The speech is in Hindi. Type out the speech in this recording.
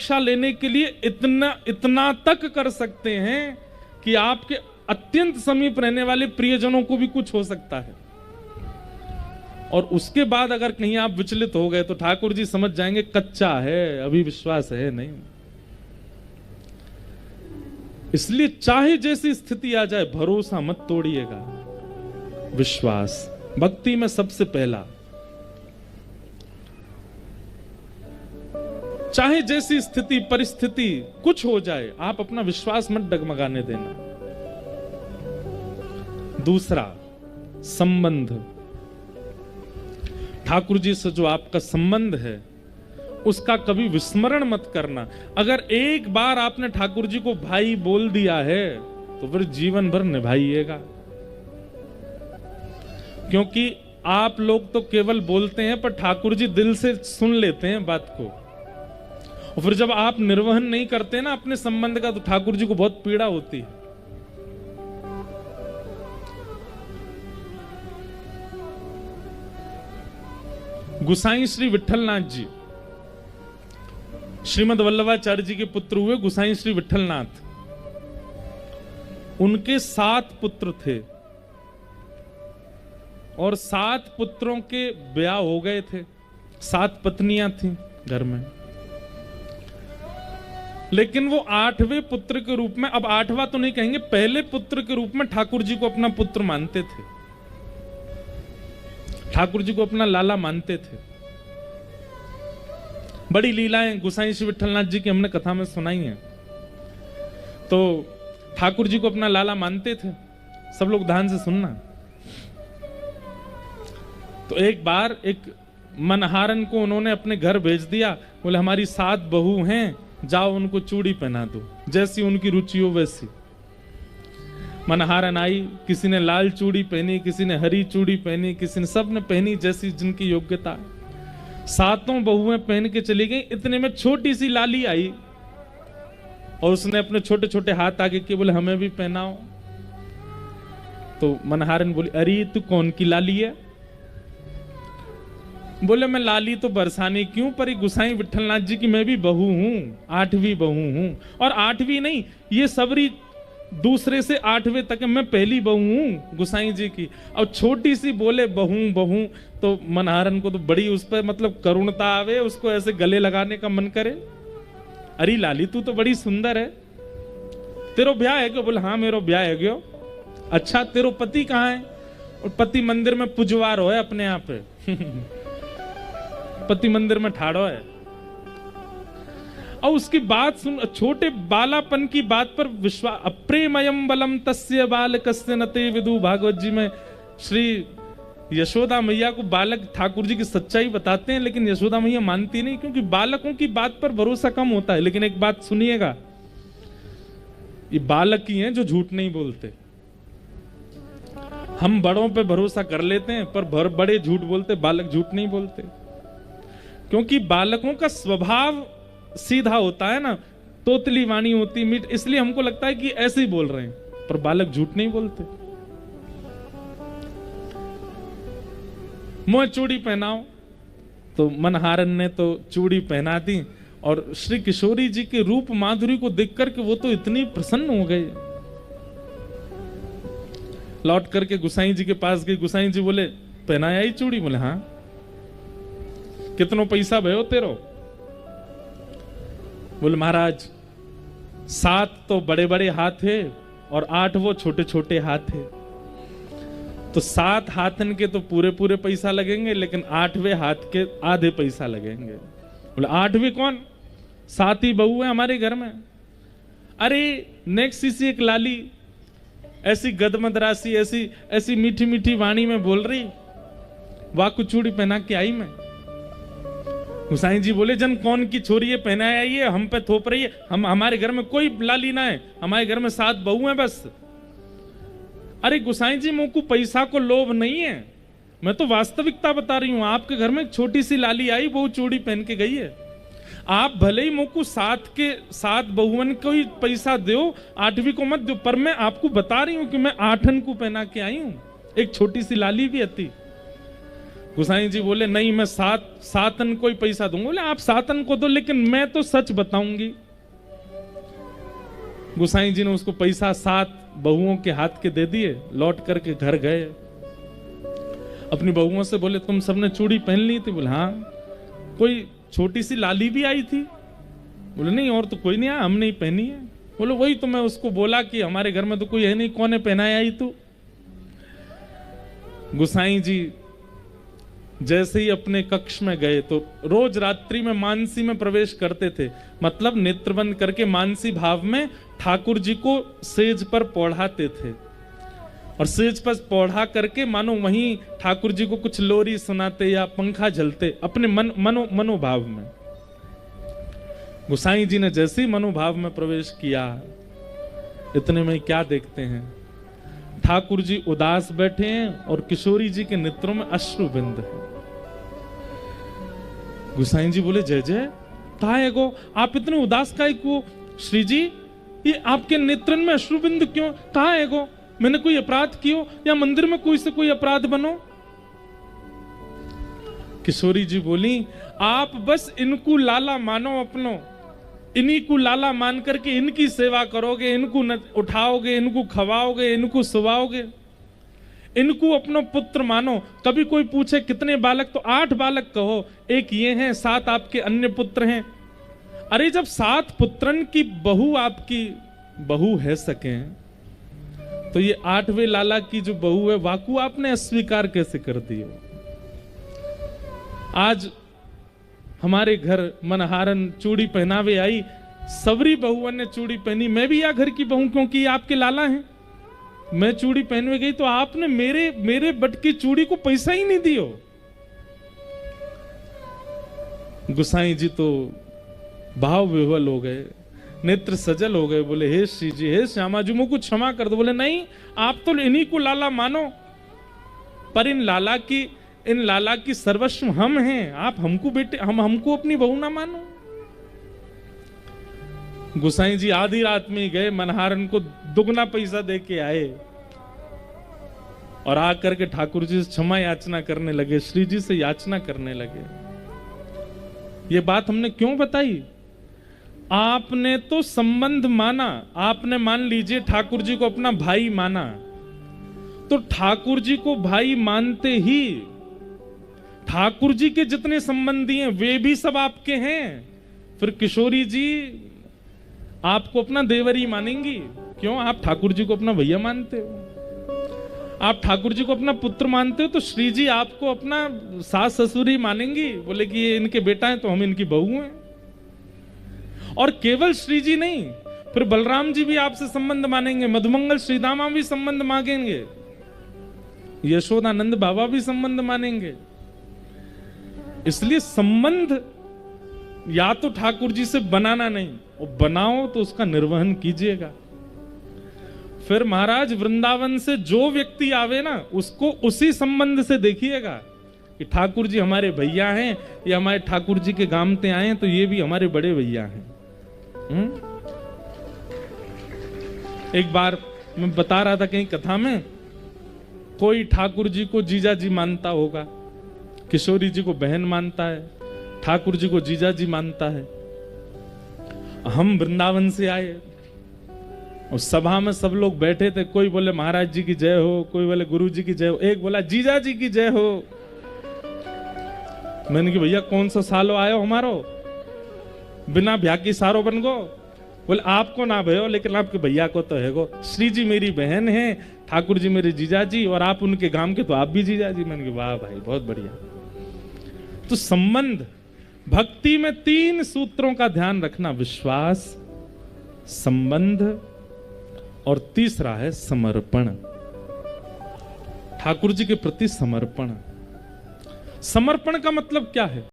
परीक्षा लेने के लिए इतना तक कर सकते हैं कि आपके अत्यंत समीप रहने वाले प्रियजनों को भी कुछ हो सकता है। और उसके बाद अगर कहीं आप विचलित हो गए तो ठाकुर जी समझ जाएंगे कच्चा है, अभी विश्वास है नहीं। इसलिए चाहे जैसी स्थिति आ जाए भरोसा मत तोड़िएगा। विश्वास भक्ति में सबसे पहला। चाहे जैसी स्थिति परिस्थिति कुछ हो जाए, आप अपना विश्वास मत डगमगाने देना। दूसरा, संबंध। ठाकुर जी से जो आपका संबंध है उसका कभी विस्मरण मत करना। अगर एक बार आपने ठाकुर जी को भाई बोल दिया है तो फिर जीवन भर निभाइएगा। क्योंकि आप लोग तो केवल बोलते हैं पर ठाकुर जी दिल से सुन लेते हैं बात को। और फिर जब आप निर्वहन नहीं करते ना अपने संबंध का तो ठाकुर जी को बहुत पीड़ा होती है। गुसाई श्री विठलनाथ जी श्रीमद वल्लभाचार्य जी के पुत्र हुए। गुसाई श्री विठलनाथ, उनके 7 पुत्र थे और 7 पुत्रों के ब्याह हो गए थे। 7 पत्नियां थीं घर में, लेकिन वो 8वें पुत्र के रूप में, अब 8वां तो नहीं कहेंगे, पहले पुत्र के रूप में ठाकुर जी को अपना पुत्र मानते थे, ठाकुर जी को अपना लाला मानते थे। बड़ी लीलाएं गुसाई श्री विठलनाथ जी की हमने कथा में सुनाई हैं। तो ठाकुर जी को अपना लाला मानते थे। सब लोग ध्यान से सुनना। तो एक बार एक मनहारन को उन्होंने अपने घर भेज दिया। बोले हमारी 7 बहू हैं, जाओ उनको चूड़ी पहना दो, जैसी उनकी रुचि हो वैसी। मनहारन आई, किसी ने लाल चूड़ी पहनी, किसी ने हरी चूड़ी पहनी, किसी ने, सब ने पहनी जैसी जिनकी योग्यता। 7 बहुएं पहन के चली गई। इतने में छोटी सी लाली आई और उसने अपने छोटे छोटे हाथ आगे किए, बोले हमें भी पहनाओ। तो मनहारन बोली अरे तू कौन की लाली है? बोले मैं लाली तो बरसाने क्यों, पर गुसाई विठलनाथ जी की मैं भी बहू हूं, 8वीं बहू हूं। और 8वीं नहीं, ये सबरी दूसरे से 8वें तक मैं पहली बहू हूं गुसाई जी की। और छोटी सी बोले बहू बहू, तो मनहारन को तो बड़ी उस पर मतलब करुणता आवे, उसको ऐसे गले लगाने का मन करे। अरे लाली तू तो बड़ी सुंदर है, तेरो ब्याह है क्यों? बोले हाँ मेरो ब्याह है क्यों। अच्छा तेरो पति कहाँ है? और पति मंदिर में पुजवार हो है अपने आप पे पति मंदिर में ठाड़ो है। और उसकी बात सुन, छोटे बालापन की बात पर विश्वास। अप्रेमयम बलम तस्य बालकस्य नते विदु। भागवत जी में श्री यशोदा मैया को बालक ठाकुर जी की सच्चाई बताते हैं, लेकिन यशोदा मैया मानती नहीं, क्योंकि बालकों की बात पर भरोसा कम होता है। लेकिन एक बात सुनिएगा, ये बालक ही हैं जो झूठ नहीं बोलते। हम बड़ों पे भरोसा कर लेते हैं पर बड़े झूठ बोलते, बालक झूठ नहीं बोलते। क्योंकि बालकों का स्वभाव सीधा होता है ना, तोतली वाणी होती मीठ, इसलिए हमको लगता है कि ऐसे ही बोल रहे हैं, पर बालक झूठ नहीं बोलते। मोह चूड़ी पहनाओ, तो मनहारन ने तो चूड़ी पहना दी। और श्री किशोरी जी के रूप माधुरी को देख करके वो तो इतनी प्रसन्न हो गए। लौट करके गुसाई जी के पास गई। गुसाई जी बोले पहनाया ही चूड़ी? बोले हाँ। कितनो पैसा भयो तेरो? बोले महाराज 7 तो बड़े बड़े हाथ है और 8 वो छोटे छोटे हाथ है, तो 7 हाथन के तो पूरे पूरे पैसा लगेंगे, लेकिन 8वें हाथ के आधे पैसा लगेंगे। बोले 8वीं कौन? 7 ही बहू है हमारे घर में। अरे नेक्स्ट इसी एक लाली ऐसी गदमद राशि, ऐसी ऐसी मीठी मीठी वाणी में बोल रही, वाकु चूड़ी पहना के आई मैं। हुसैन जी बोले जन कौन की छोरी है पहनाया आई है, हम पे थोप रही है। हम हमारे घर में कोई लाली ना है, हमारे घर में 7 बहू हैं बस। अरे गुसाई जी मुझको पैसा को लोभ नहीं है, मैं तो वास्तविकता बता रही हूं। आपके घर में एक छोटी सी लाली आई, वो चूड़ी पहन के गई है। आप भले ही मुझको 7 बहुवन को ही पैसा दो, 8वीं को मत दो, पर मैं आपको बता रही हूं कि मैं 8 को पहना के आई हूं, एक छोटी सी लाली भी आती। गोसाई जी बोले नहीं, मैं सातन को ही पैसा दूंगा। बोले आप सातन को दो, लेकिन मैं तो सच बताऊंगी। गोसाई जी ने उसको पैसा 7 बहुओं के हाथ के दे दिए, लौट करके घर गए। अपनी बहुओं से बोले तुम सबने चूड़ी पहन ली थी? बोले हाँ। कोई छोटी सी लाली भी आई थी? बोले नहीं, और तो कोई नहीं आया, हमने ही पहनी है। बोले वही तो मैं उसको बोला कि हमारे घर में तो कोई है नहीं, कौन है पहनाया ही तू? गोसाई जी जैसे ही अपने कक्ष में गए तो रोज रात्रि में मानसी में प्रवेश करते थे, मतलब नेत्र बंद करके मानसी भाव में ठाकुर जी को सेज पर पौढ़ाते थे, और सेज पर पौढ़ा करके मानो वहीं ठाकुर जी को कुछ लोरी सुनाते या पंखा झलते अपने मनोभाव में। गोसाई जी ने जैसे ही मनोभाव में प्रवेश किया, इतने में क्या देखते हैं, ठाकुर जी उदास बैठे हैं और किशोरी जी के नेत्रों में अश्रु बिंद है। गोसाई जी बोले जय जय, कहा है गो, आप इतने उदास काहे को? श्री जी ये आपके नेत्रन में अश्रु बिंद क्यों? कहा है गो, मैंने कोई अपराध कियो या मंदिर में कोई से कोई अपराध बनो? किशोरी जी बोली आप बस इनको लाला मानो अपनो, इन्हीं को लाला मान करके इनकी सेवा करोगे, इनको उठाओगे, इनको खवाओगे, इनको सुवाओगे, इनको अपना पुत्र मानो। कभी कोई पूछे कितने बालक, तो 8 बालक कहो, एक ये हैं, 7 आपके अन्य पुत्र हैं। अरे जब 7 पुत्रन की बहू आपकी बहू है सके, तो ये 8वें लाला की जो बहू है वाकू आपने अस्वीकार कैसे कर दी? आज हमारे घर मनहारन चूड़ी पहनावे आई, सबरी बहुओं ने चूड़ी पहनी, मैं भी या घर की बहू क्योंकि आपके लाला हैं, मैं चूड़ी पहनवे गई तो आपने मेरे बट की चूड़ी को पैसा ही नहीं दियो। गोसाई जी तो भाव विह्वल हो गए, नेत्र सजल हो गए, बोले हे श्री जी, हे श्यामा जी, मुझको क्षमा कर दो। बोले नहीं, आप तो इन्हीं को लाला मानो, पर इन लाला की सर्वस्व हम हैं, आप हमको बेटे, हमको अपनी बहू ना मानो। गोसाई जी आधी रात में गए, मनहारन को दुगना पैसा दे के आए और आकर के ठाकुर जी से क्षमा याचना करने लगे, श्री जी से याचना करने लगे। ये बात हमने क्यों बताई? आपने तो संबंध माना, आपने मान लीजिए ठाकुर जी को अपना भाई माना, तो ठाकुर जी को भाई मानते ही ठाकुर जी के जितने संबंधी हैं वे भी सब आपके हैं। फिर किशोरी जी आपको अपना देवरी मानेंगी क्यों? आप ठाकुर जी को अपना भैया मानते हो, आप ठाकुर जी को अपना पुत्र मानते हो, तो श्री जी आपको अपना सास ससुरी मानेंगी, बोले कि ये इनके बेटा है तो हम इनकी बहू हैं। और केवल श्री जी नहीं, फिर बलराम जी भी आपसे संबंध मानेंगे, मधुमंगल श्रीदामा भी संबंध मांगेंगे, यशोदानंद बाबा भी संबंध मानेंगे। इसलिए संबंध या तो ठाकुर जी से बनाना नहीं, और बनाओ तो उसका निर्वहन कीजिएगा। फिर महाराज वृंदावन से जो व्यक्ति आवे ना, उसको उसी संबंध से देखिएगा कि ठाकुर जी हमारे भैया हैं, या हमारे ठाकुर जी के गामते आए हैं तो ये भी हमारे बड़े भैया हैं। एक बार मैं बता रहा था कहीं कथा में, कोई ठाकुर जी को जीजा जी मानता होगा, किशोरी जी को बहन मानता है, ठाकुर जी को जीजा जी मानता है। हम वृंदावन से आए और सभा में सब लोग बैठे थे, कोई बोले महाराज जी की जय हो, कोई बोले गुरु जी की जय हो, एक बोला जीजा जी की जय हो। मैंने कहा भैया कौन सा सालो आयो हमारो, बिना ब्याह की सारो बन गो? बोले आपको ना भयो, लेकिन आपके भैया को तो है गो। श्री जी मेरी बहन है, ठाकुर जी मेरे जीजा जी, और आप उनके गांव के तो आप भी जीजा जी। मैंने कहा वाह भाई बहुत बढ़िया। तो संबंध भक्ति में 3 सूत्रों का ध्यान रखना, विश्वास, संबंध और तीसरा है समर्पण। ठाकुर जी के प्रति समर्पण। समर्पण का मतलब क्या है?